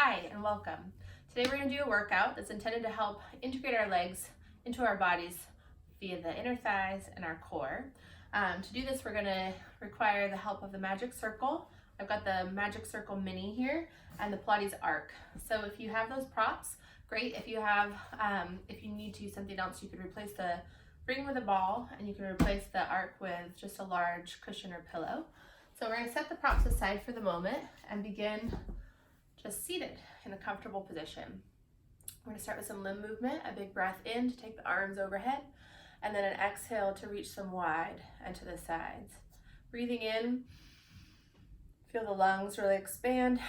Hi and welcome. Today we're going to do a workout that's intended to help integrate our legs into our bodies via the inner thighs and our core. To do this, we're going to require the help of the Magic Circle. I've got the Magic Circle Mini here and the Pilates Arc. So if you have those props, great. If you have, if you need to use something else, you could replace the ring with a ball, and you can replace the arc with just a large cushion or pillow. So we're going to set the props aside for the moment and begin just seated in a comfortable position. We're going to start with some limb movement, a big breath in to take the arms overhead, and then an exhale to reach them wide and to the sides. Breathing in, feel the lungs really expand.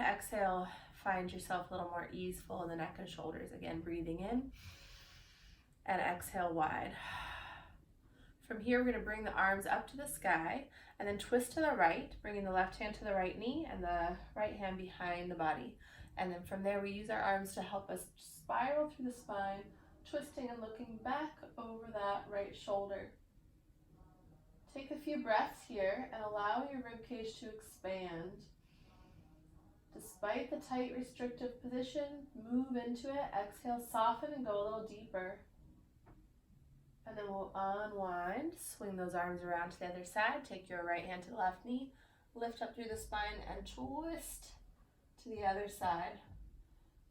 Exhale, find yourself a little more easeful in the neck and shoulders. Again, breathing in and exhale wide. From here, we're going to bring the arms up to the sky and then twist to the right, bringing the left hand to the right knee and the right hand behind the body. And then from there, we use our arms to help us spiral through the spine, twisting and looking back over that right shoulder. Take a few breaths here and allow your ribcage to expand. Despite the tight, restrictive position, move into it. Exhale, soften and go a little deeper. And then we'll unwind, swing those arms around to the other side, take your right hand to the left knee, lift up through the spine and twist to the other side.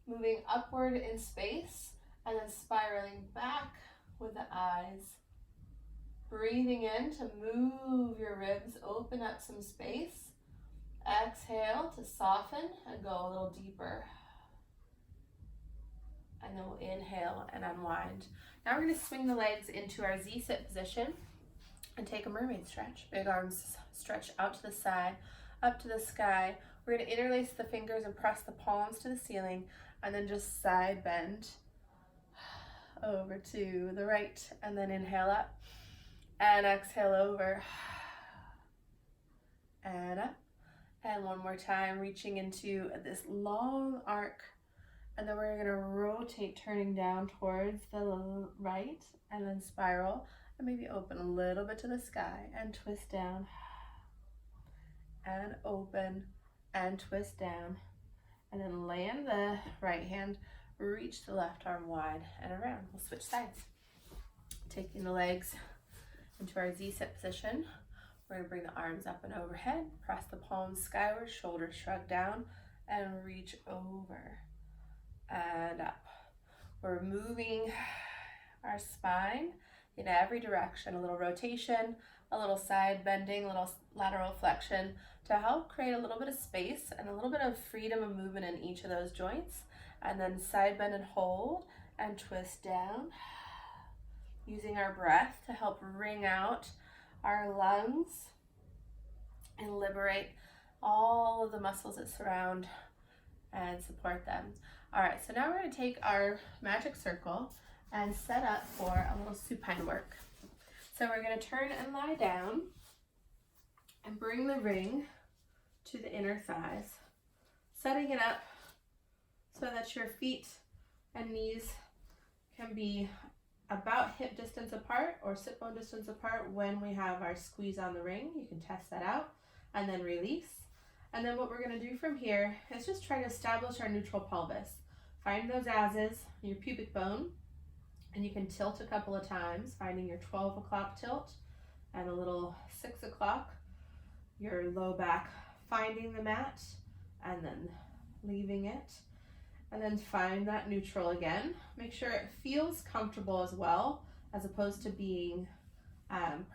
Moving upward in space and then spiraling back with the eyes. Breathing in to move your ribs, open up some space. Exhale to soften and go a little deeper. And then we'll inhale and unwind. Now we're going to swing the legs into our Z-sit position and take a mermaid stretch. Big arms stretch out to the side, up to the sky. We're going to interlace the fingers and press the palms to the ceiling, and then just side bend over to the right, and then inhale up and exhale over and up. And one more time, reaching into this long arc. And then we're going to rotate, turning down towards the right, and then spiral, and maybe open a little bit to the sky, and twist down, and open, and twist down, and then land the right hand, reach the left arm wide and around. We'll switch sides. Taking the legs into our Z-sit position, we're going to bring the arms up and overhead, press the palms skyward, shoulders shrug down, and reach over and up. We're moving our spine in every direction, a little rotation, a little side bending, a little lateral flexion to help create a little bit of space and a little bit of freedom of movement in each of those joints. And then side bend and hold and twist down, using our breath to help wring out our lungs and liberate all of the muscles that surround and support them. All right, so now we're going to take our Magic Circle and set up for a little supine work. So we're going to turn and lie down and bring the ring to the inner thighs, setting it up so that your feet and knees can be about hip distance apart or sit bone distance apart when we have our squeeze on the ring. You can test that out and then release. And then what we're going to do from here is just try to establish our neutral pelvis. Find those ases, your pubic bone, and you can tilt a couple of times, finding your 12 o'clock tilt and a little 6 o'clock, your low back finding the mat and then leaving it. And then find that neutral again. Make sure it feels comfortable as well, as opposed to being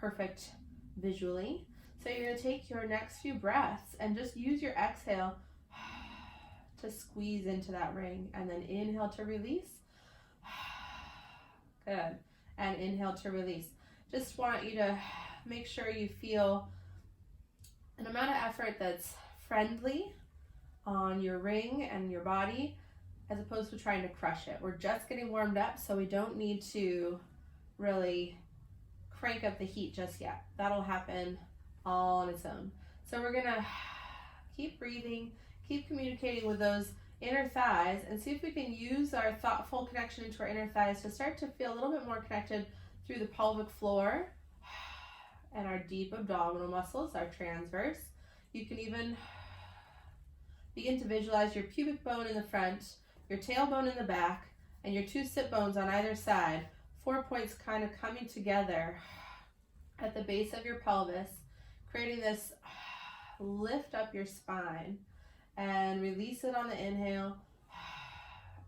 perfect visually. So you're going to take your next few breaths and just use your exhale to squeeze into that ring, and then inhale to release. Good. And inhale to release. Just want you to make sure you feel an amount of effort that's friendly on your ring and your body, as opposed to trying to crush it. We're just getting warmed up, so we don't need to really crank up the heat just yet. That'll happen all on its own. So we're gonna keep breathing, keep communicating with those inner thighs, and see if we can use our thoughtful connection into our inner thighs to start to feel a little bit more connected through the pelvic floor and our deep abdominal muscles, our transverse. You can even Begin to visualize your pubic bone in the front, your tailbone in the back, and your 2 sit bones on either side. 4 points kind of coming together at the base of your pelvis, creating this lift up your spine, and release it on the inhale.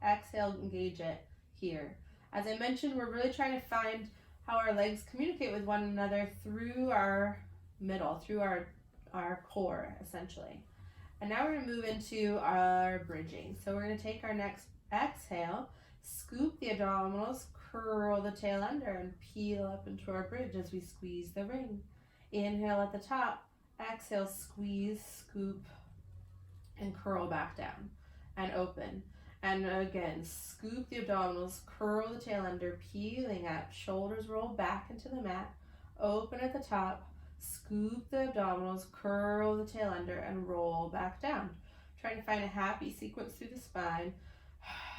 Exhale, engage it here. As I mentioned, we're really trying to find how our legs communicate with one another through our middle, through our core, essentially. And now we're going to move into our bridging. So we're going to take our next exhale, scoop the abdominals, curl the tail under, and peel up into our bridge as we squeeze the ring. Inhale at the top, exhale, squeeze, scoop, and curl back down and open. And again, scoop the abdominals, curl the tail under, peeling up, shoulders roll back into the mat, open at the top, scoop the abdominals, curl the tail under, and roll back down. Trying to find a happy sequence through the spine,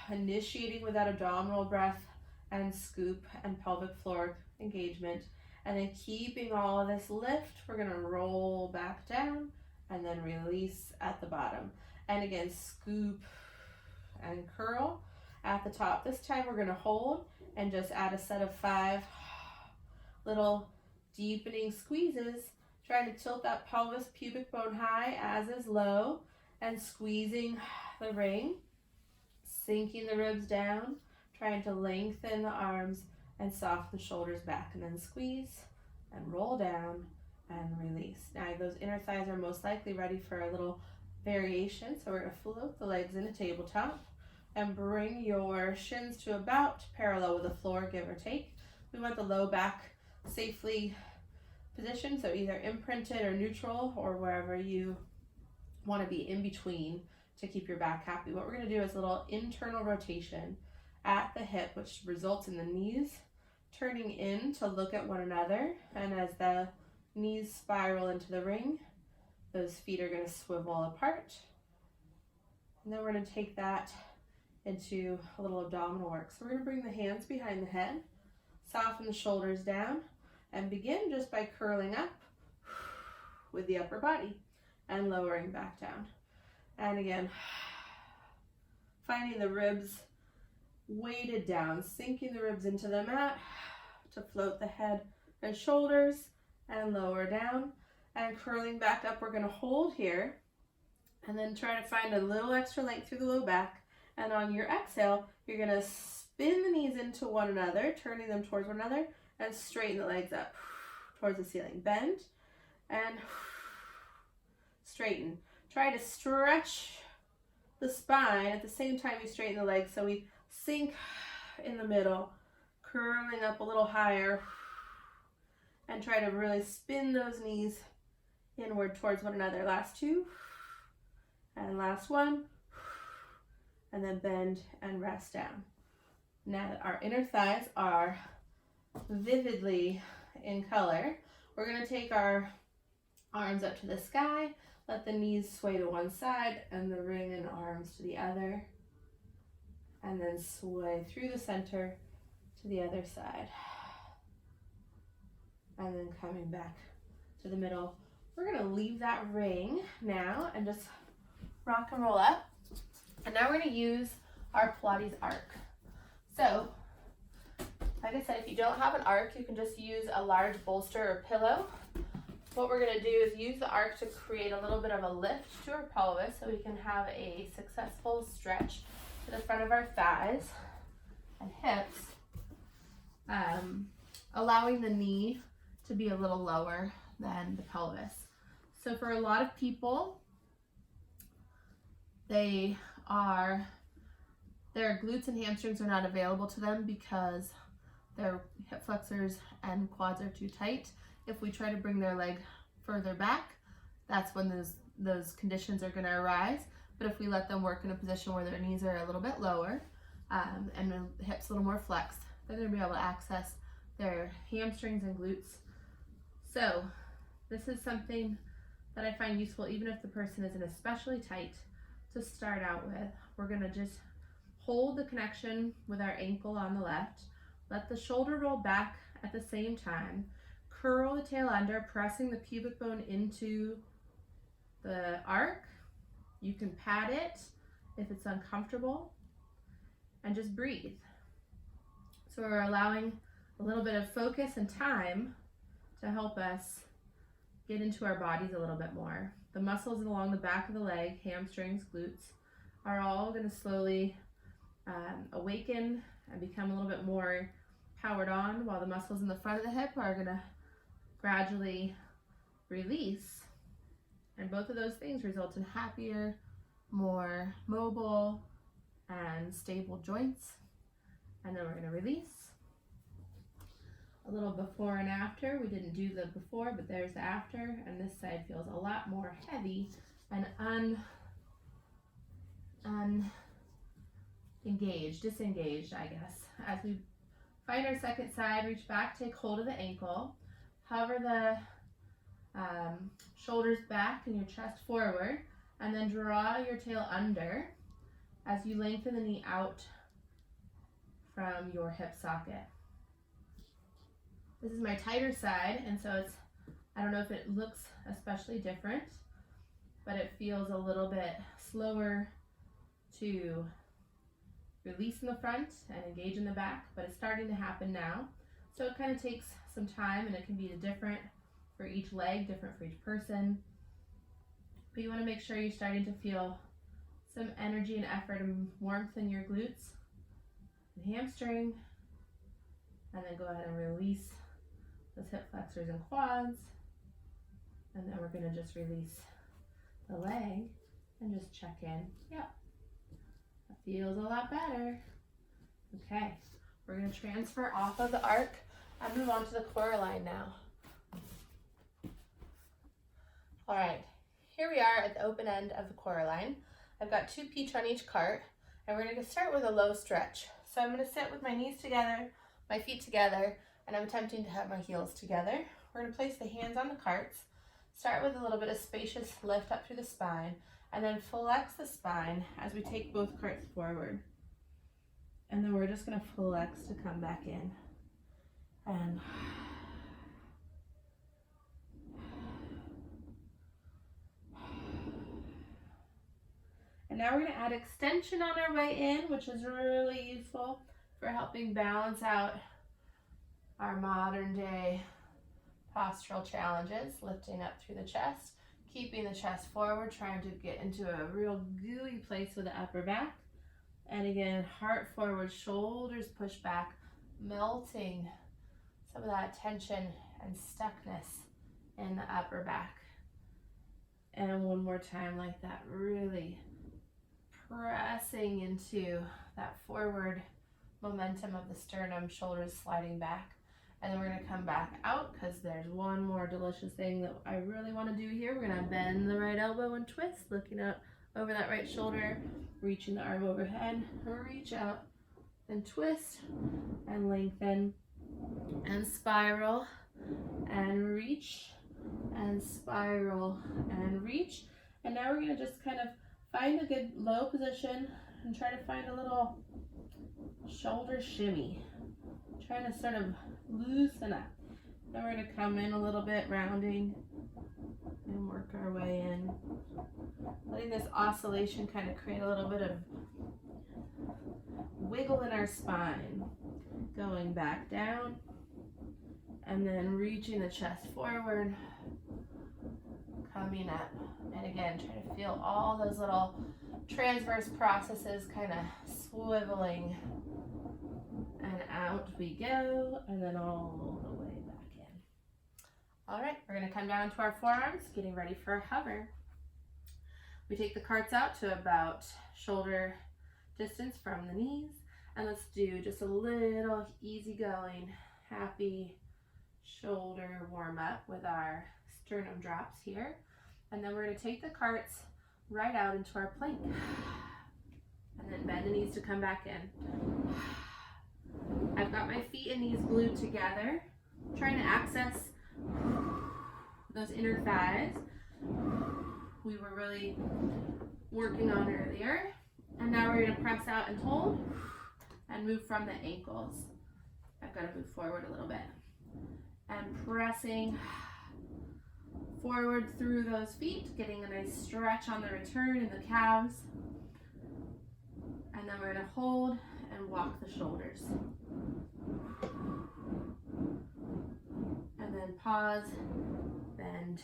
initiating with that abdominal breath and scoop and pelvic floor engagement. And then keeping all of this lift, we're going to roll back down and then release at the bottom. And again, scoop and curl at the top. This time we're going to hold and just add a set of 5 little deepening squeezes, trying to tilt that pelvis, pubic bone high, as is low, and squeezing the ring, sinking the ribs down, trying to lengthen the arms and soften the shoulders back, and then squeeze and roll down and release. Now those inner thighs are most likely ready for a little variation, so we're going to float the legs in a tabletop and bring your shins to about parallel with the floor, give or take. We want the low back safely positioned, so either imprinted or neutral, or wherever you want to be in between to keep your back happy. What we're going to do is a little internal rotation at the hip, which results in the knees turning in to look at one another, and as the knees spiral into the ring, those feet are going to swivel apart. And then we're going to take that into a little abdominal work. So we're going to bring the hands behind the head, soften the shoulders down, and begin just by curling up with the upper body and lowering back down. And again, finding the ribs weighted down, sinking the ribs into the mat to float the head and shoulders and lower down. And curling back up, we're going to hold here and then try to find a little extra length through the low back. And on your exhale, you're going to spin the knees into one another, turning them towards one another, and straighten the legs up towards the ceiling. Bend and straighten. Try to stretch the spine at the same time you straighten the legs, so we sink in the middle, curling up a little higher, and try to really spin those knees inward towards one another. Last 2, and last 1, and then bend and rest down. Now that our inner thighs are vividly in color, we're going to take our arms up to the sky, let the knees sway to one side and the ring and arms to the other, and then sway through the center to the other side, and then coming back to the middle. We're going to leave that ring now and just rock and roll up. And now we're going to use our Pilates arc. So, like I said, if you don't have an arc, you can just use a large bolster or pillow. What we're going to do is use the arc to create a little bit of a lift to our pelvis so we can have a successful stretch to the front of our thighs and hips, allowing the knee to be a little lower than the pelvis. So for a lot of people, their glutes and hamstrings are not available to them because their hip flexors and quads are too tight. If we try to bring their leg further back, that's when those conditions are going to arise. But if we let them work in a position where their knees are a little bit lower and the hips a little more flexed, they're going to be able to access their hamstrings and glutes. So this is something that I find useful even if the person isn't especially tight to start out with. We're going to just hold the connection with our ankle on the left, let the shoulder roll back at the same time, curl the tail under, pressing the pubic bone into the arc. You can pat it if it's uncomfortable and just breathe. So we're allowing a little bit of focus and time to help us get into our bodies a little bit more. The muscles along the back of the leg, hamstrings, glutes, are all going to slowly awaken and become a little bit more powered on, while the muscles in the front of the hip are going to gradually release. And both of those things result in happier, more mobile and stable joints. And then we're going to release. A little before and after. We didn't do the before, but there's the after, and this side feels a lot more heavy and disengaged, I guess. As we find our second side, reach back, take hold of the ankle, hover the shoulders back and your chest forward, and then draw your tail under as you lengthen the knee out from your hip socket. This is my tighter side, and so it's, I don't know if it looks especially different, but it feels a little bit slower to release in the front and engage in the back, but it's starting to happen now. So it kind of takes some time, and it can be different for each leg, different for each person. But you want to make sure you're starting to feel some energy and effort and warmth in your glutes and hamstring, and then go ahead and release those hip flexors and quads, and then we're going to just release the leg and just check in. Yep, that feels a lot better. Okay, we're going to transfer off of the arc and move on to the CoreAlign now. All right, here we are at the open end of the CoreAlign. I've got 2 peach on each cart, and we're going to start with a low stretch. So I'm going to sit with my knees together, my feet together, and I'm attempting to have my heels together. We're going to place the hands on the carts, start with a little bit of spacious lift up through the spine, and then flex the spine as we take both carts forward. And then we're just going to flex to come back in. And now we're going to add extension on our way in, which is really useful for helping balance out our modern day postural challenges, lifting up through the chest, keeping the chest forward, trying to get into a real gooey place with the upper back. And again, heart forward, shoulders push back, melting some of that tension and stuckness in the upper back. And one more time like that, really pressing into that forward momentum of the sternum, shoulders sliding back. And then we're going to come back out because there's one more delicious thing that I really want to do here. We're going to bend the right elbow and twist, looking up over that right shoulder, reaching the arm overhead, reach out and twist and lengthen and spiral and reach and spiral and reach. And now we're going to just kind of find a good low position and try to find a little shoulder shimmy. Trying to sort of loosen up. Then we're going to come in a little bit, rounding, and work our way in. Letting this oscillation kind of create a little bit of wiggle in our spine. Going back down, and then reaching the chest forward, coming up. And again, try to feel all those little transverse processes kind of swiveling. And out we go, and then all the way back in. All right, we're going to come down to our forearms, getting ready for a hover. We take the carts out to about shoulder distance from the knees, and let's do just a little easygoing, happy shoulder warm up with our sternum drops here. And then we're going to take the carts right out into our plank. And then bend the knees to come back in. I've got my feet and knees glued together, trying to access those inner thighs we were really working on earlier. And now we're going to press out and hold and move from the ankles. I've got to move forward a little bit. And pressing forward through those feet, getting a nice stretch on the return in the calves. And then we're going to hold and walk the shoulders. And then pause, bend,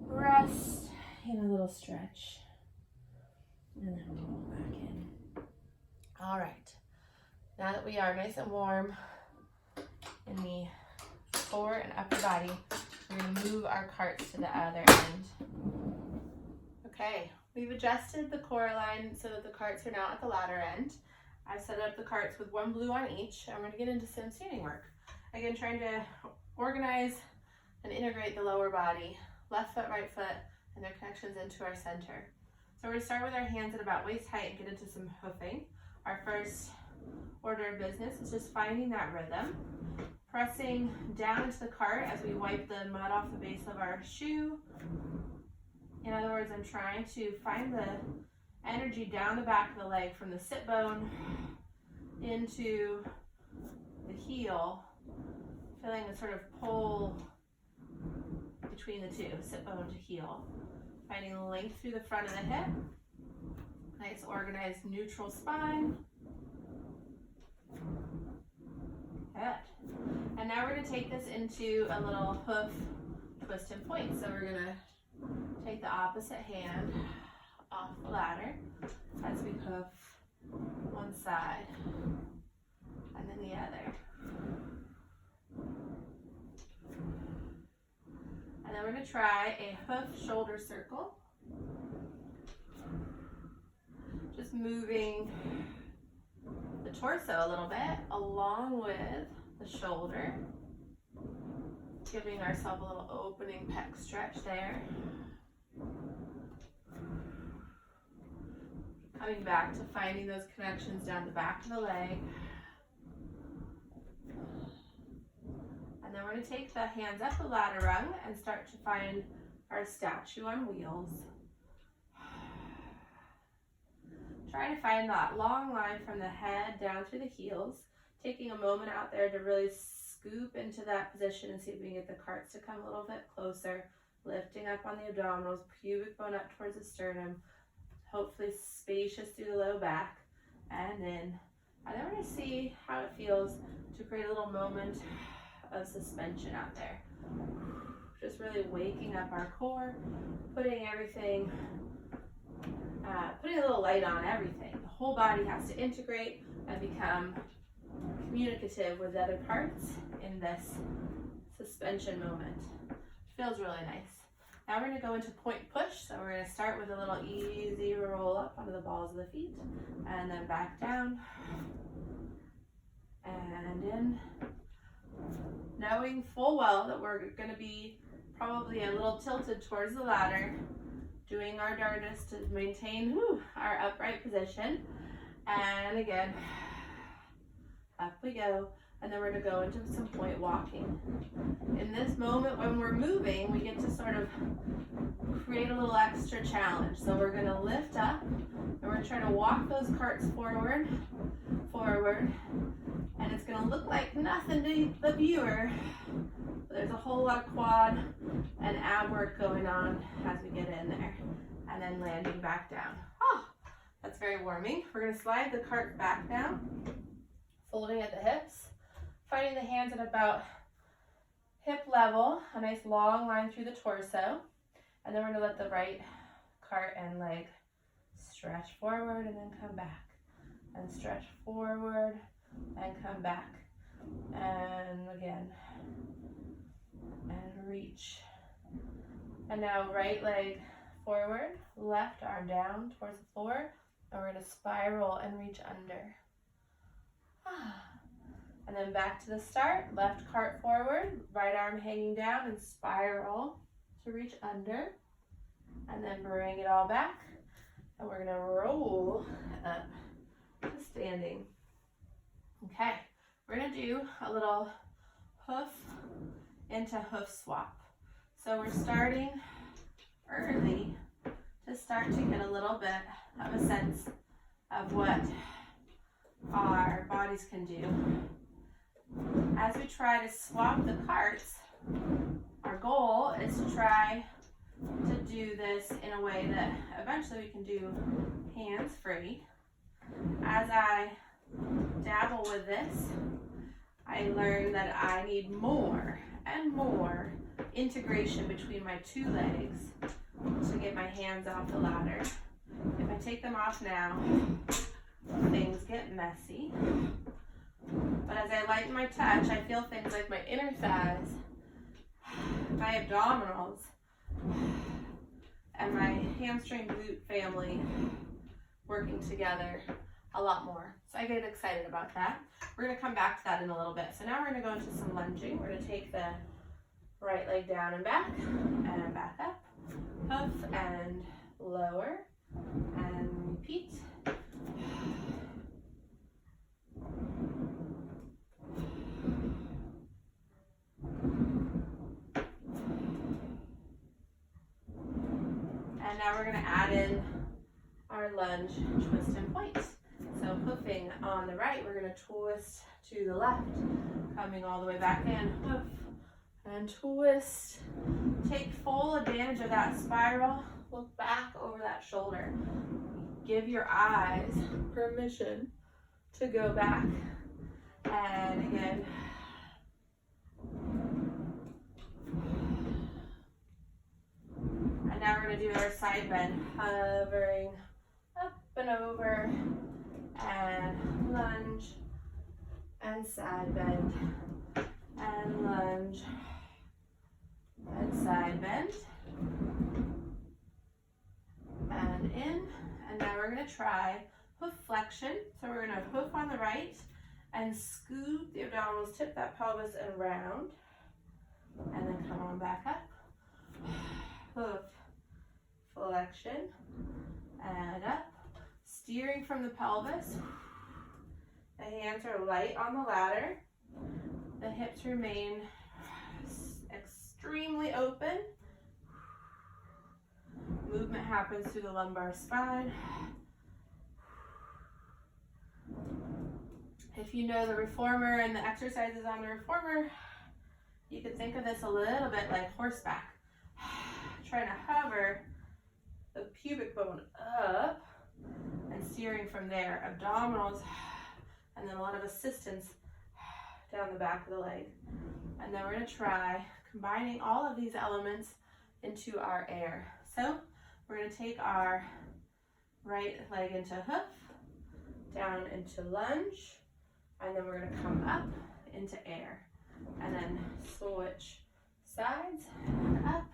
rest, and a little stretch. And then roll back in. All right. Now that we are nice and warm in the core and upper body, we're going to move our carts to the other end. Okay, we've adjusted the CoreAlign so that the carts are now at the ladder end. I set up the carts with one blue on each. I'm going to get into some standing work. Again, trying to organize and integrate the lower body, left foot, right foot, and their connections into our center. So we're going to start with our hands at about waist height and get into some hoofing. Our first order of business is just finding that rhythm, pressing down into the cart as we wipe the mud off the base of our shoe. In other words, I'm trying to find the energy down the back of the leg from the sit bone into the heel, feeling a sort of pull between the two, sit bone to heel. Finding length through the front of the hip. Nice organized neutral spine. Good. And now we're going to take this into a little hoof twist and point. So we're going to take the opposite hand off the ladder as we hoof one side and then the other. And then we're going to try a hoof shoulder circle. Just moving the torso a little bit along with the shoulder. Giving ourselves a little opening pec stretch there. Coming back to finding those connections down the back of the leg. And then we're going to take the hands up the ladder rung and start to find our statue on wheels. Try to find that long line from the head down through the heels. Taking a moment out there to really scoop into that position and see if we can get the carts to come a little bit closer. Lifting up on the abdominals, pubic bone up towards the sternum. Hopefully spacious through the low back and in. And then we're going to see how it feels to create a little moment of suspension out there. Just really waking up our core, putting everything, putting a little light on everything. The whole body has to integrate and become communicative with other parts in this suspension moment. Feels really nice. Now we're going to go into point push. So we're going to start with a little easy roll up onto the balls of the feet and then back down and in. Knowing full well that we're going to be probably a little tilted towards the ladder, doing our darndest to maintain our upright position. And again, up we go. And then we're going to go into some point walking. In this moment when we're moving, we get to sort of create a little extra challenge. So we're going to lift up and we're going to try to walk those carts forward, and it's going to look like nothing to the viewer, but there's a whole lot of quad and ab work going on as we get in there, and then landing back down. Oh, that's very warming. We're going to slide the cart back down, folding at the hips, finding the hands at about hip level, a nice long line through the torso, and then we're going to let the right cart and leg stretch forward and then come back, and stretch forward and come back, and again, and reach. And now right leg forward, left arm down towards the floor, and we're going to spiral and reach under. And then back to the start, left cart forward, right arm hanging down and spiral to reach under, and then bring it all back, and we're going to roll up to standing. Okay, we're going to do a little hoof into hoof swap. So we're starting early to start to get a little bit of a sense of what our bodies can do. As we try to swap the carts, Our goal is to try to do this in a way that eventually we can do hands-free. As I dabble with this, I learn that I need more and more integration between my two legs to get my hands off the ladder. If I take them off now, things get messy. But as I lighten my touch, I feel things like my inner thighs, my abdominals, and my hamstring glute family working together a lot more. So I get excited about that. We're going to come back to that in a little bit. So now we're going to go into some lunging. We're going to take the right leg down and back up, hoof and lower, and repeat. And now we're going to add in our lunge, twist, and point. So hoofing on the right, we're going to twist to the left, coming all the way back in, hoof and twist. Take full advantage of that spiral. Look back over that shoulder. Give your eyes permission to go back. And again. And now we're going to do our side bend, hovering up and over, and lunge, and side bend, and lunge, and side bend, and in. And now we're going to try hoof flexion. So we're going to hoof on the right and scoot the abdominals, tip that pelvis and round, and then come on back up. Hoof flexion and up, steering from the pelvis. The hands are light on the ladder. The hips remain extremely open. Movement happens through the lumbar spine. If you know the reformer and the exercises on the reformer, you could think of this a little bit like horseback. Trying to hover the pubic bone up and steering from there, abdominals, and then a lot of assistance down the back of the leg. And then we're going to try combining all of these elements into our air. So we're going to take our right leg into hoof, down into lunge, and then we're going to come up into air, and then switch sides and up,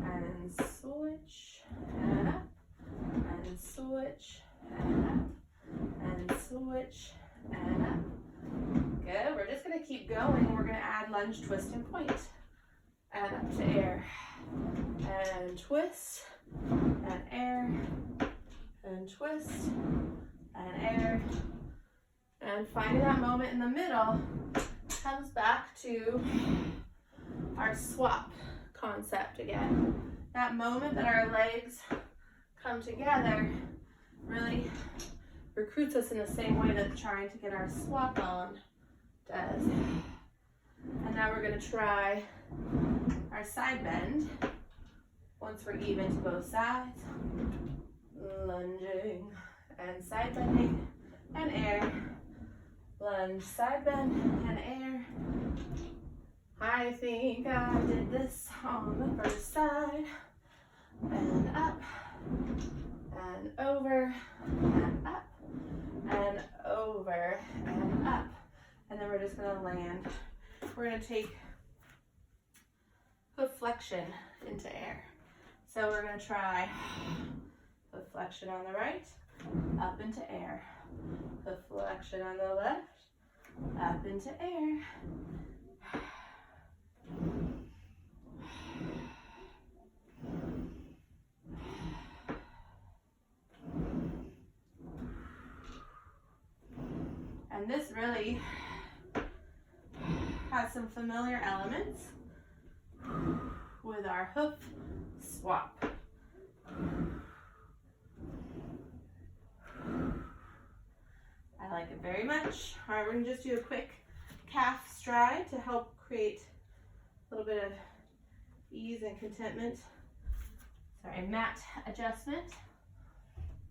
and switch and up, and switch and up, and switch and up. Good. We're just going to keep going. We're going to add lunge, twist, and point, and up to air, and twist, and air, and twist, and air, and finding that moment in the middle comes back to our swap concept again. That moment that our legs come together really recruits us in the same way that trying to get our swap on does. And now we're going to try our side bend. Once we're even to both sides, lunging and side bending and air, lunge, side bend and air. I think I did this on the first side, and up and over and up and over and up. And then we're just going to land. We're going to take hoof flexion into air. So we're going to try hoof flexion on the right, up into air. Hoof flexion on the left, up into air. And this really has some familiar elements with our hoof swap. I like it very much. All right, we're gonna just do a quick calf stride to help create A little bit of ease and contentment. Sorry, mat adjustment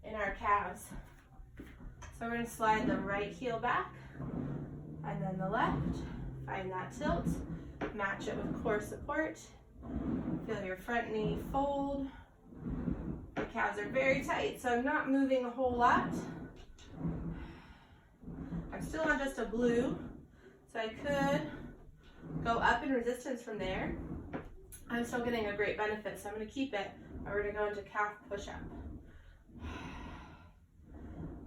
in our calves. So we're going to slide the right heel back and then the left. Find that tilt. Match it with core support. Feel your front knee fold. The calves are very tight, so I'm not moving a whole lot. I'm still on just a blue, so I could go up in resistance from there. I'm still getting a great benefit, so I'm going to keep it. We're going to go into calf push-up.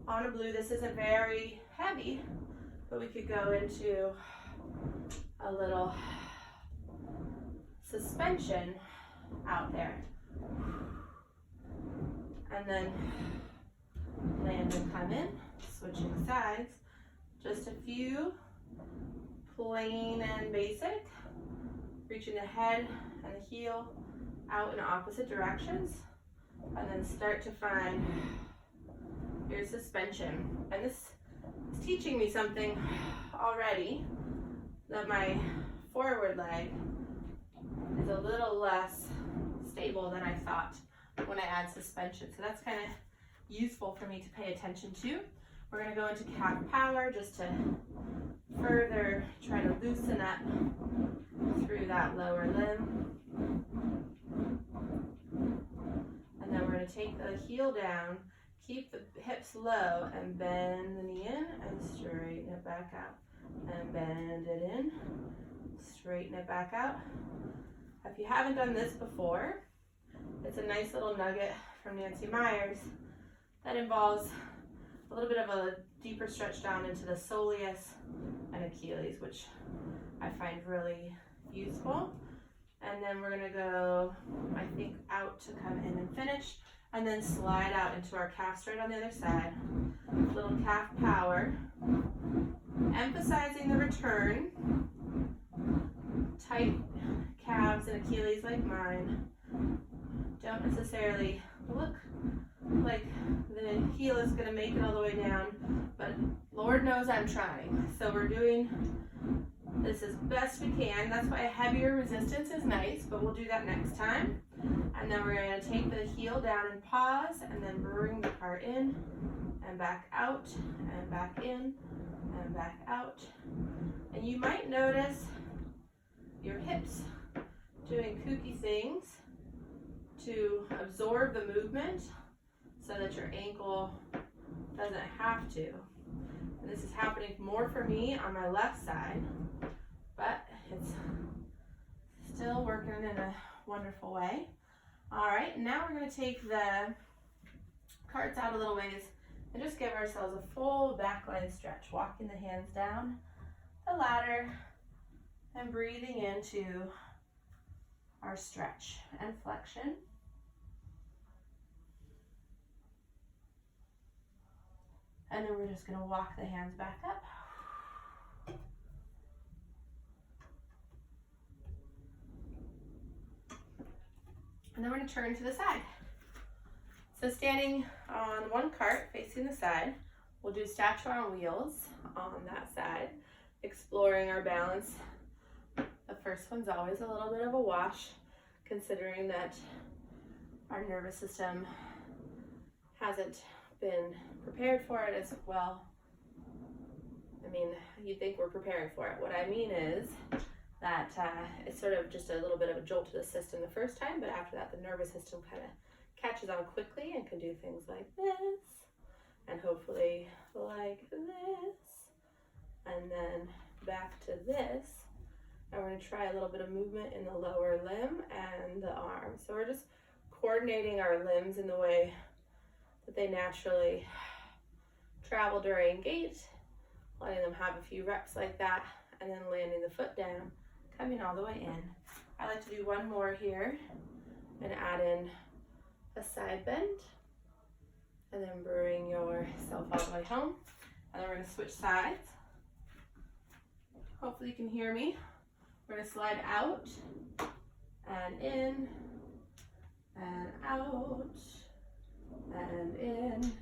On a blue, this isn't very heavy, but we could go into a little suspension out there. And then land and come in, switching sides. Just a few, plain and basic. Reaching the head and the heel out in opposite directions. And then start to find your suspension. And this is teaching me something already, that my forward leg is a little less stable than I thought when I add suspension. So that's kind of useful for me to pay attention to. We're going to go into calf power just to further try to loosen up through that lower limb. And then we're going to take the heel down, keep the hips low, and bend the knee in and straighten it back out. And bend it in, straighten it back out. If you haven't done this before, it's a nice little nugget from Nancy Myers that involves a little bit of a deeper stretch down into the soleus and Achilles, which I find really useful. And then we're gonna go, I think, out to come in and finish, and then slide out into our calf straight on the other side. Little calf power, emphasizing the return. Tight calves and Achilles like mine. Don't necessarily look like the heel is going to make it all the way down, but Lord knows I'm trying. So we're doing this as best we can. That's why a heavier resistance is nice, but we'll do that next time. And then we're going to take the heel down and pause, and then bring the part in and back out and back in and back out. And you might notice your hips doing kooky things to absorb the movement so that your ankle doesn't have to. And this is happening more for me on my left side, but it's still working in a wonderful way. All right, now we're going to take the carts out a little ways and just give ourselves a full back line stretch, walking the hands down the ladder and breathing into our stretch and flexion. And then we're just going to walk the hands back up. And then we're going to turn to the side. So standing on one cart facing the side, we'll do statue on wheels on that side, exploring our balance. The first one's always a little bit of a wash, considering that our nervous system hasn't been prepared for it as well. I mean, you think we're preparing for it. What I mean is that it's sort of just a little bit of a jolt to the system the first time, but after that the nervous system kind of catches on quickly and can do things like this, and hopefully like this, and then back to this. And we're going to try a little bit of movement in the lower limb and the arm. So we're just coordinating our limbs in the way that they naturally travel during gait, letting them have a few reps like that, and then landing the foot down, coming all the way in. I like to do one more here and add in a side bend, and then bring yourself all the way home. And then we're going to switch sides. Hopefully you can hear me. We're going to slide out and in and out and in.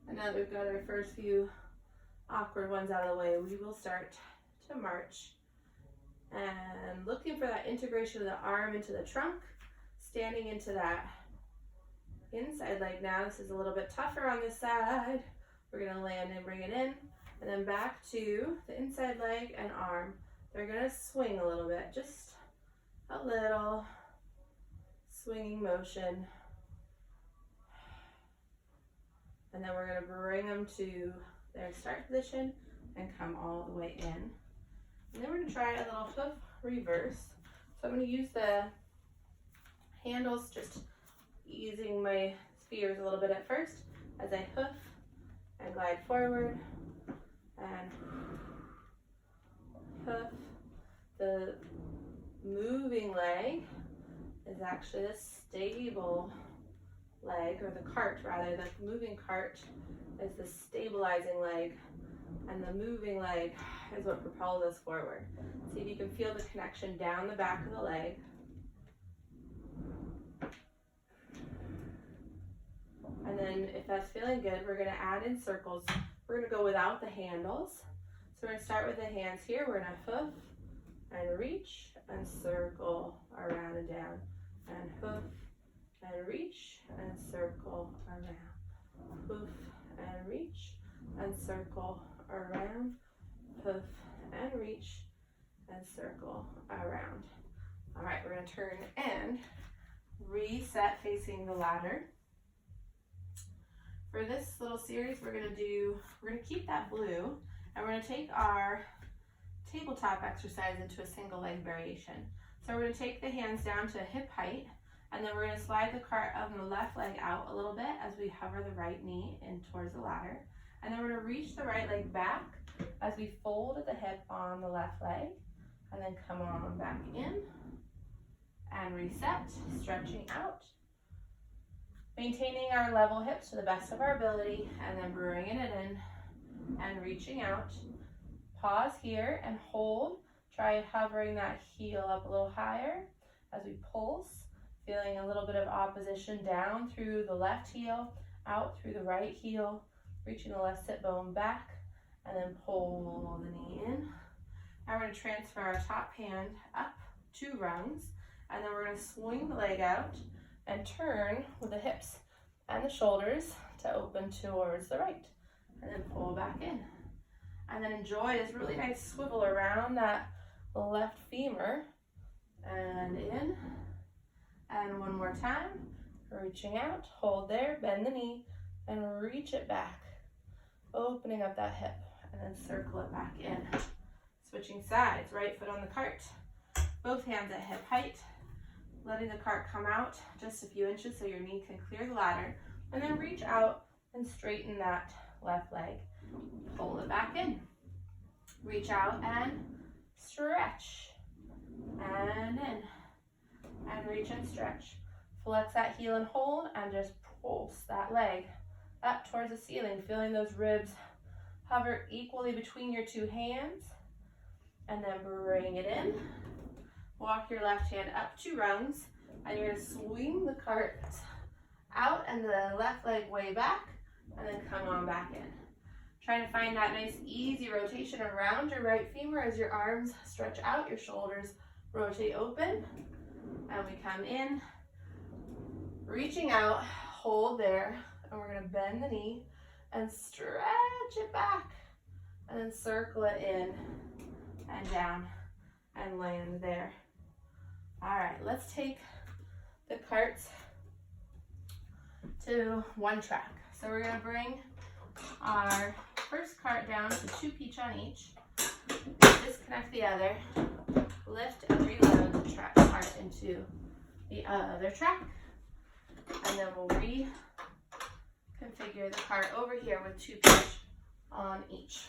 And now that we've got our first few awkward ones out of the way, we will start to march And looking for that integration of the arm into the trunk, standing into that inside leg now. This is a little bit tougher on this side. We're gonna land and bring it in, and then back to the inside leg and arm. They're gonna swing a little bit, just a little swinging motion. And then we're gonna bring them to their start position and come all the way in. And then we're gonna try a little hoof reverse. So I'm gonna use the handles, just easing my spears a little bit at first as I hoof and glide forward and hoof. The moving leg is actually the stable leg, or the cart rather. The moving cart is the stabilizing leg, and the moving leg is what propels us forward. See if you can feel the connection down the back of the leg. And then if that's feeling good, we're gonna add in circles. We're gonna go without the handles. So we're gonna start with the hands here. We're gonna hoof and reach and circle around and down, and hoof and reach and circle around, hoof and reach and circle around, hoof and reach and circle around. All right, we're gonna turn and reset facing the ladder. For this little series, we're gonna keep that blue, and we're gonna take our tabletop exercise into a single leg variation. So we're gonna take the hands down to hip height, and then we're gonna slide the cart of the left leg out a little bit as we hover the right knee in towards the ladder. And then we're gonna reach the right leg back as we fold at the hip on the left leg, and then come on back in and reset, stretching out. Maintaining our level hips to the best of our ability, and then bringing it in and reaching out. Pause here and hold. Try hovering that heel up a little higher as we pulse, feeling a little bit of opposition down through the left heel, out through the right heel, reaching the left sit bone back, and then pull the knee in. Now we're going to transfer our top hand up 2 rungs, and then we're going to swing the leg out and turn with the hips and the shoulders to open towards the right, and then pull back in. And then enjoy this really nice swivel around that left femur, and in, and one more time, reaching out, hold there, bend the knee, and reach it back, opening up that hip, and then circle it back in. Switching sides, right foot on the cart, both hands at hip height, letting the cart come out just a few inches so your knee can clear the ladder, and then reach out and straighten that left leg. Pull it back in. Reach out and stretch. And in. And reach and stretch. Flex that heel and hold, and just pulse that leg up towards the ceiling, feeling those ribs hover equally between your 2 hands. And then bring it in. Walk your left hand up 2 rungs, and you're going to swing the cart out and the left leg way back, and then come on back in. Trying to find that nice easy rotation around your right femur as your arms stretch out, your shoulders rotate open, and we come in, reaching out, hold there, and we're going to bend the knee and stretch it back, and then circle it in and down and land there. All right, let's take the carts to 1 track. So we're gonna bring our first cart down to 2 each on each, disconnect the other, lift and reload the cart into the other track, and then we'll reconfigure the cart over here with 2 each on each.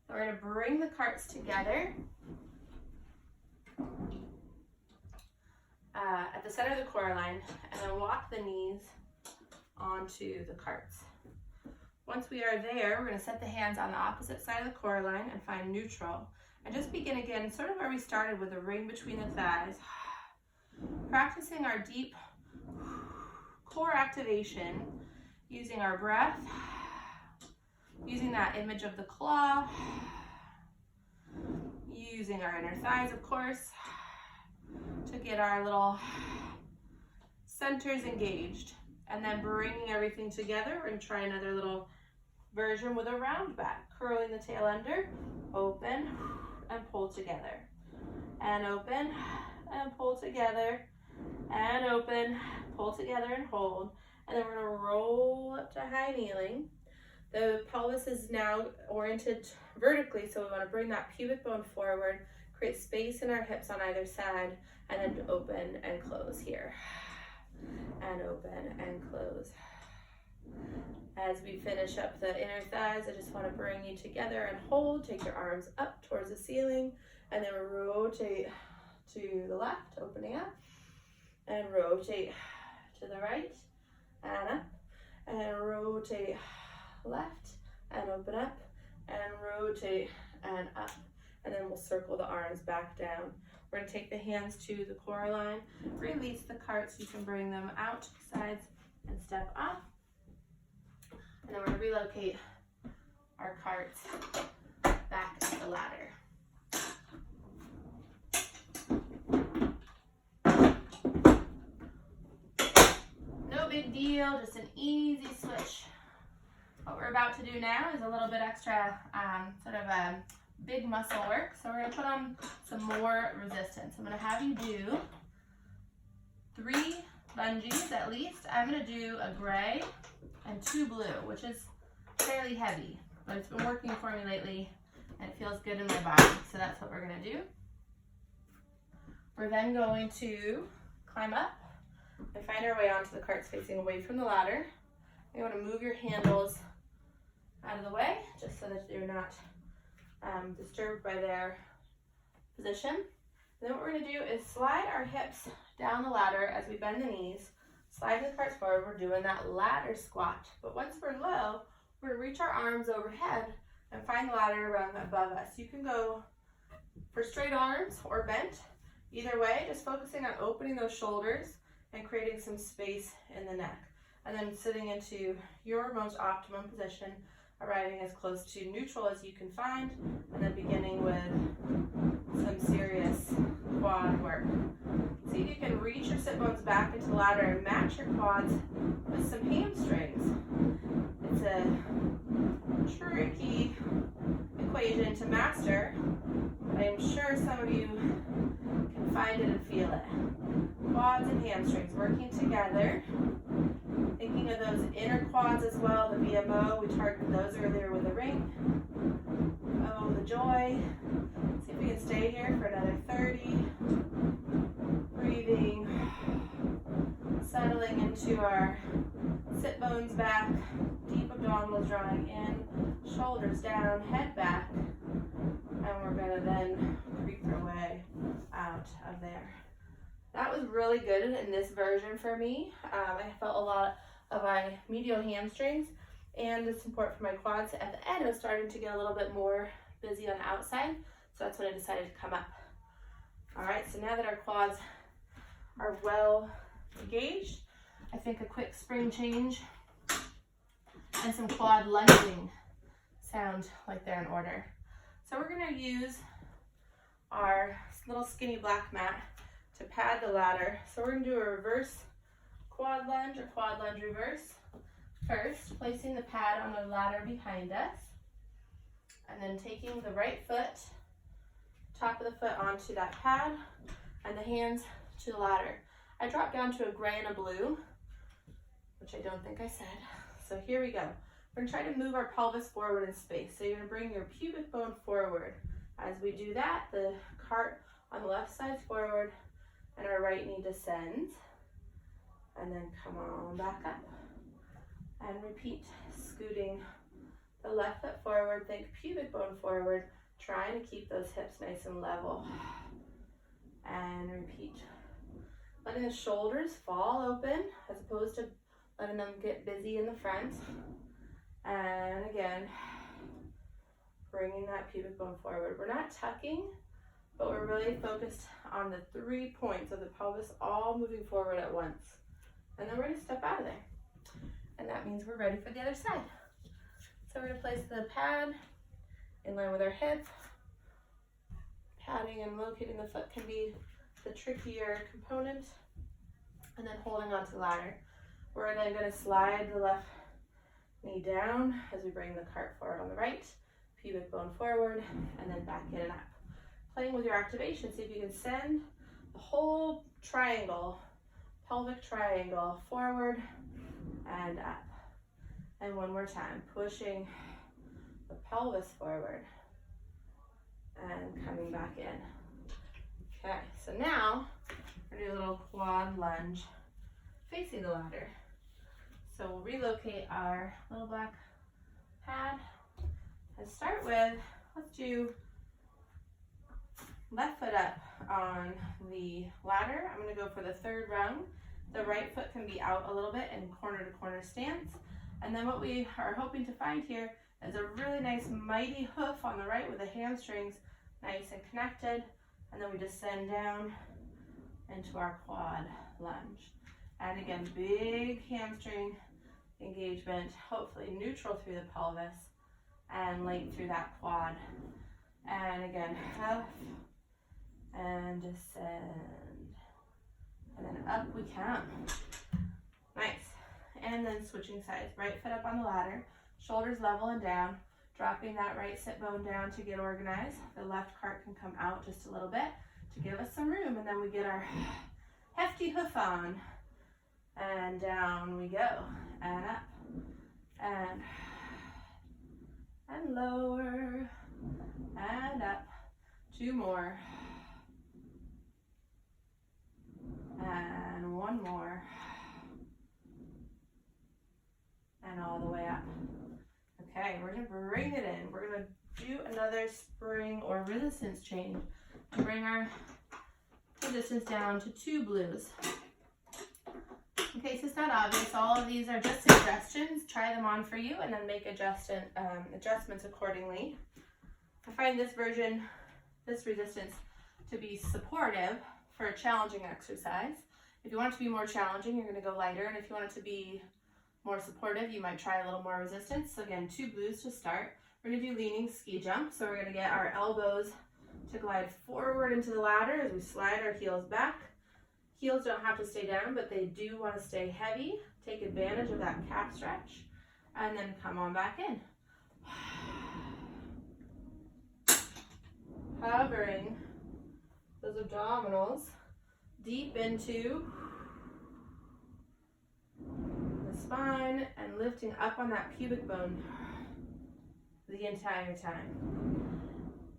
So we're gonna bring the carts together at the center of the CoreAlign, and then walk the knees onto the carts. Once we are there, we're going to set the hands on the opposite side of the CoreAlign and find neutral. And just begin again, sort of where we started, with a ring between the thighs. Practicing our deep core activation, using our breath, using that image of the claw, using our inner thighs, of course, to get our little centers engaged. And then bringing everything together, we're going to try another little version with a round back. Curling the tail under, open, and pull together. And open, and pull together, and open, pull together and hold. And then we're going to roll up to high kneeling. The pelvis is now oriented vertically, so we want to bring that pubic bone forward, create space in our hips on either side, and then open and close here. And open and close. As we finish up the inner thighs, I just want to bring you together and hold. Take your arms up towards the ceiling, and then rotate to the left, opening up, and rotate to the right, and up, and rotate left, and open up, and rotate, and up. And then we'll circle the arms back down. We're going to take the hands to the CoreAlign, release the cart so you can bring them out to the sides and step up. And then we're going to relocate our carts back to the ladder. No big deal, just an easy switch. What we're about to do now is a little bit extra sort of a big muscle work. So we're going to put on some more resistance. I'm going to have you do 3 lunges at least. I'm going to do a gray and 2 blue, which is fairly heavy, but it's been working for me lately and it feels good in my body. So that's what we're going to do. We're then going to climb up and find our way onto the carts facing away from the ladder. You want to move your handles out of the way just so that you're not disturbed by their position. And then what we're going to do is slide our hips down the ladder as we bend the knees, slide the carts forward. We're doing that ladder squat. But once we're low, we're going to reach our arms overhead and find the ladder rung above us. You can go for straight arms or bent. Either way, just focusing on opening those shoulders and creating some space in the neck. And then sitting into your most optimum position, arriving as close to neutral as you can find, and then beginning with some serious quad work. See if you can reach your sit bones back into the ladder and match your quads with some hamstrings. It's a tricky equation to master, but I'm sure some of you can find it and feel it. Quads and hamstrings working together. Thinking of those inner quads as well, the VMO, we targeted those earlier with the ring. Oh, the joy. See if we can stay here for another 30. Breathing, settling into our sit bones back, deep abdominals drawing in, shoulders down, head back, and we're going to then creep our way out of there. That was really good in this version for me. I felt a lot of my medial hamstrings and the support for my quads. At the end, I was starting to get a little bit more busy on the outside, so that's when I decided to come up. All right, so now that our quads are well engaged, I think a quick spring change and some quad lunging sound like they're in order. So we're going to use our little skinny black mat to pad the ladder. So we're going to do a reverse quad lunge or quad lunge reverse. First, placing the pad on the ladder behind us, and then taking the right foot, top of the foot onto that pad, and the hands to the ladder. I dropped down to a gray and a blue, which I don't think I said. So here we go. We're going to try to move our pelvis forward in space. So you're going to bring your pubic bone forward. As we do that, the cart on the left side's forward, and our right knee descends. And then come on back up. And repeat, scooting the left foot forward, think pubic bone forward, trying to keep those hips nice and level. And repeat. Letting the shoulders fall open as opposed to letting them get busy in the front. And again, bringing that pubic bone forward. We're not tucking, but we're really focused on the 3 points of the pelvis all moving forward at once. And then we're going to step out of there. And that means we're ready for the other side. So we're going to place the pad in line with our hip, Patting and locating the foot can be the trickier component. And then holding onto the ladder. We're then going to slide the left knee down as we bring the cart forward on the right, pubic bone forward, and then back in and up. Playing with your activation, see if you can send the whole triangle, pelvic triangle, forward and up. And one more time, pushing the pelvis forward and coming back in. Okay, so now we're going to do a little quad lunge facing the ladder. So we'll relocate our little black pad and start with, let's do left foot up on the ladder. I'm going to go for the third rung. The right foot can be out a little bit in corner to corner stance. And then what we are hoping to find here is a really nice mighty hoof on the right with the hamstrings nice and connected. And then we descend down into our quad lunge. And again, big hamstring engagement, hopefully neutral through the pelvis and length through that quad. And again, up and descend. And then up we come. Nice. And then switching sides. Right foot up on the ladder, shoulders level and down, dropping that right sit bone down to get organized. The left cart can come out just a little bit to give us some room, and then we get our hefty hoof on. And down we go, and up, and lower, and up. Two more, and one more, and all the way up. Okay, we're gonna bring it in. We're gonna do another spring or resistance change and bring our resistance down to 2 blues. In case it's not obvious, all of these are just suggestions. Try them on for you and then make adjustments accordingly. I find this resistance to be supportive for a challenging exercise. If you want it to be more challenging, you're going to go lighter. And if you want it to be more supportive, you might try a little more resistance. So again, 2 blues to start. We're going to do leaning ski jump. So we're going to get our elbows to glide forward into the ladder as we slide our heels back. Heels don't have to stay down, but they do want to stay heavy. Take advantage of that calf stretch, and then come on back in. Hovering those abdominals deep into the spine and lifting up on that pubic bone the entire time.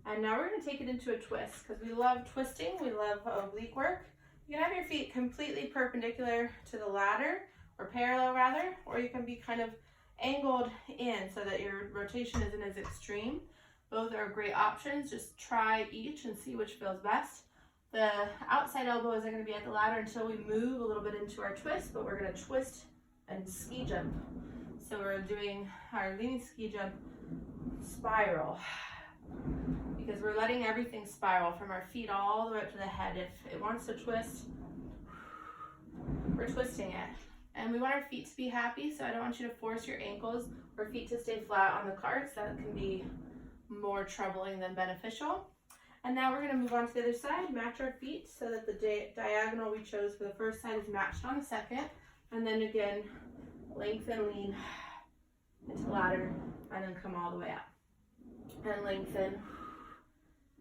And now we're going to take it into a twist because we love twisting, we love oblique work. You can have your feet completely perpendicular to the ladder, or parallel rather, or you can be kind of angled in so that your rotation isn't as extreme. Both are great options. Just try each and see which feels best. The outside elbow isn't going to be at the ladder until we move a little bit into our twist, but we're going to twist and ski jump. So we're doing our leaning ski jump spiral, because we're letting everything spiral from our feet all the way up to the head. If it wants to twist, we're twisting it. And we want our feet to be happy, so I don't want you to force your ankles or feet to stay flat on the carts. That can be more troubling than beneficial. And now we're going to move on to the other side, match our feet so that the diagonal we chose for the first side is matched on the second. And then again, lengthen, lean into the ladder, and then come all the way up. And lengthen,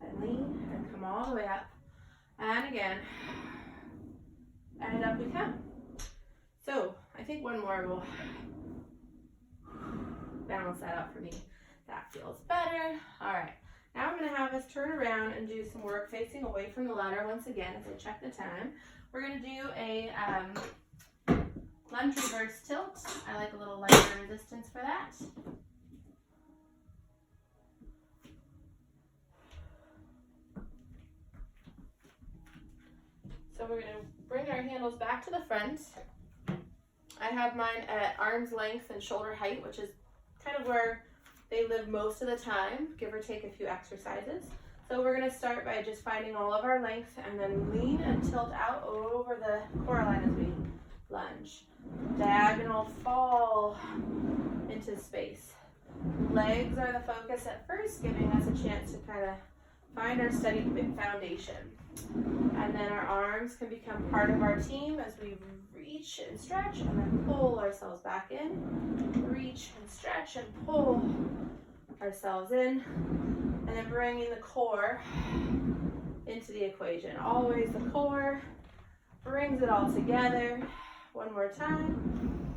and lean, and come all the way up, and again, and up we come. So I think one more will balance that out for me. That feels better. All right, now I'm going to have us turn around and do some work facing away from the ladder once again as I check the time. We're going to do a lunge reverse tilt. I like a little lighter resistance for that. So we're going to bring our handles back to the front. I have mine at arm's length and shoulder height, which is kind of where they live most of the time, give or take a few exercises. So we're going to start by just finding all of our length and then lean and tilt out over the CoreAlign as we lunge. Diagonal fall into space. Legs are the focus at first, giving us a chance to kind of Find our steady foundation. And then our arms can become part of our team as we reach and stretch and then pull ourselves back in. Reach and stretch and pull ourselves in. And then bringing the core into the equation. Always the core brings it all together. One more time.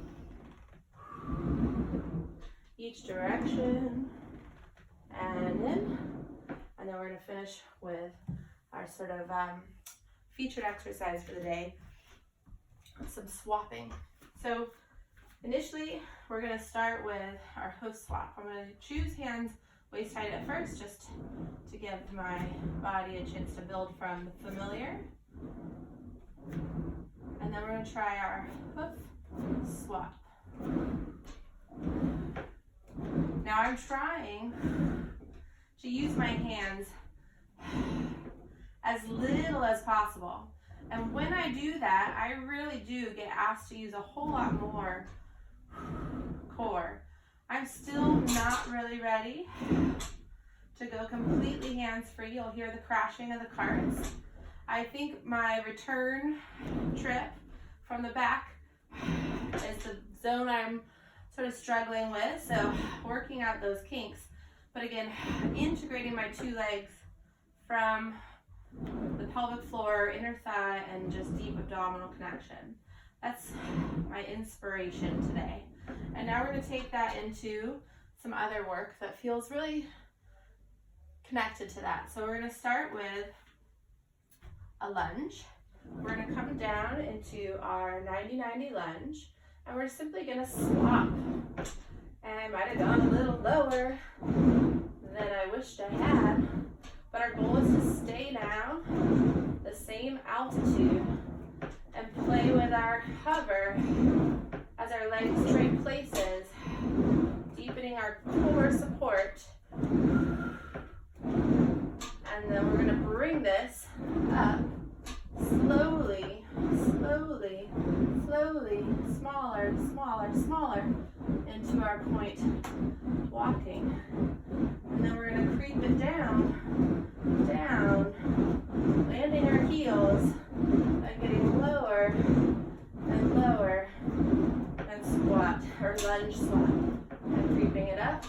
Each direction. And in. And then we're going to finish with our sort of featured exercise for the day, some swapping. So initially, we're going to start with our hoof swap. I'm going to choose hands waist height at first, just to give my body a chance to build from the familiar. And then we're going to try our hoof swap. Now I'm trying to use my hands as little as possible. And when I do that, I really do get asked to use a whole lot more core. I'm still not really ready to go completely hands-free. You'll hear the crashing of the carts. I think my return trip from the back is the zone I'm sort of struggling with, so working out those kinks. But again, integrating my two legs from the pelvic floor, inner thigh, and just deep abdominal connection. That's my inspiration today. And now we're going to take that into some other work that feels really connected to that. So we're going to start with a lunge. We're going to come down into our 90-90 lunge, and we're simply going to swap. And I might have gone a little lower than I wished I had, but our goal is to stay down the same altitude and play with our hover as our legs trade places, deepening our core support. And then we're going to bring this up slowly, slowly, slowly, smaller, smaller, smaller, into our point walking. And then we're going to creep it down, down, landing our heels and getting lower and lower, and squat or lunge swap. And creeping it up.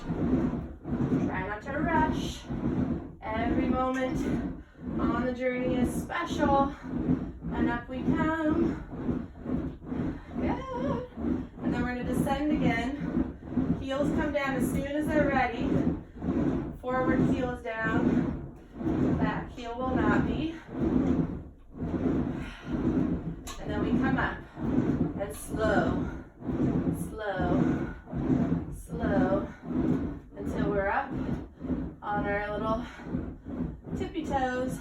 Try not to rush. Every moment on the journey is special. And up we come. Good. And then we're going to descend again. Heels come down as soon as they're ready. Forward heel is down. Back heel will not be. And then we come up. And slow, slow, slow, until we're up on our little tippy toes,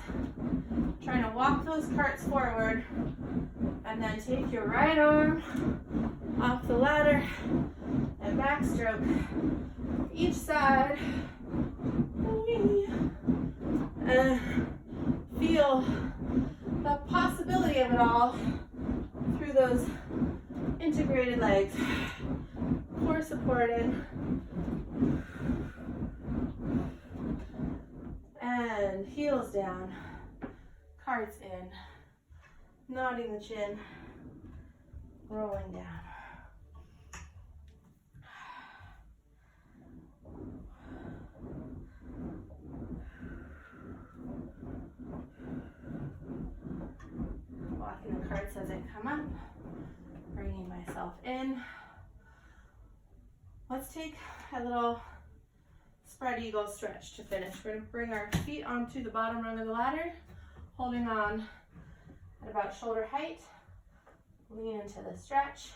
trying to walk those carts forward, and then take your right arm off the ladder and backstroke each side, and feel the possibility of it all through those integrated legs, core supported, and heels down, carts in, nodding the chin, rolling down. Walking the carts as I come up, bringing myself in. Let's take a little spread eagle stretch to finish. We're going to bring our feet onto the bottom rung of the ladder, holding on at about shoulder height. Lean into the stretch,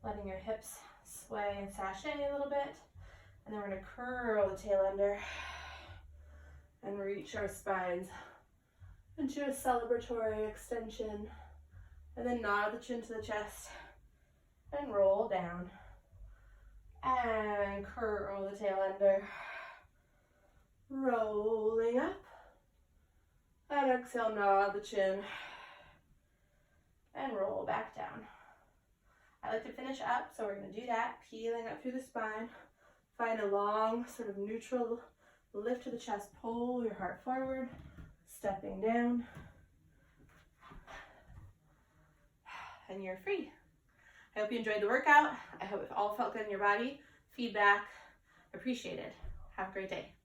letting your hips sway and sashay a little bit. And then we're going to curl the tail under and reach our spines into a celebratory extension. And then nod the chin to the chest and roll down. And curl the tail under. Rolling up. And exhale, nod the chin. And roll back down. I like to finish up, so we're going to do that. Peeling up through the spine. Find a long, sort of neutral Lift to the chest, pull your heart forward, stepping down, and you're free. I hope you enjoyed the workout. I hope it all felt good in your body. Feedback appreciated. Have a great day.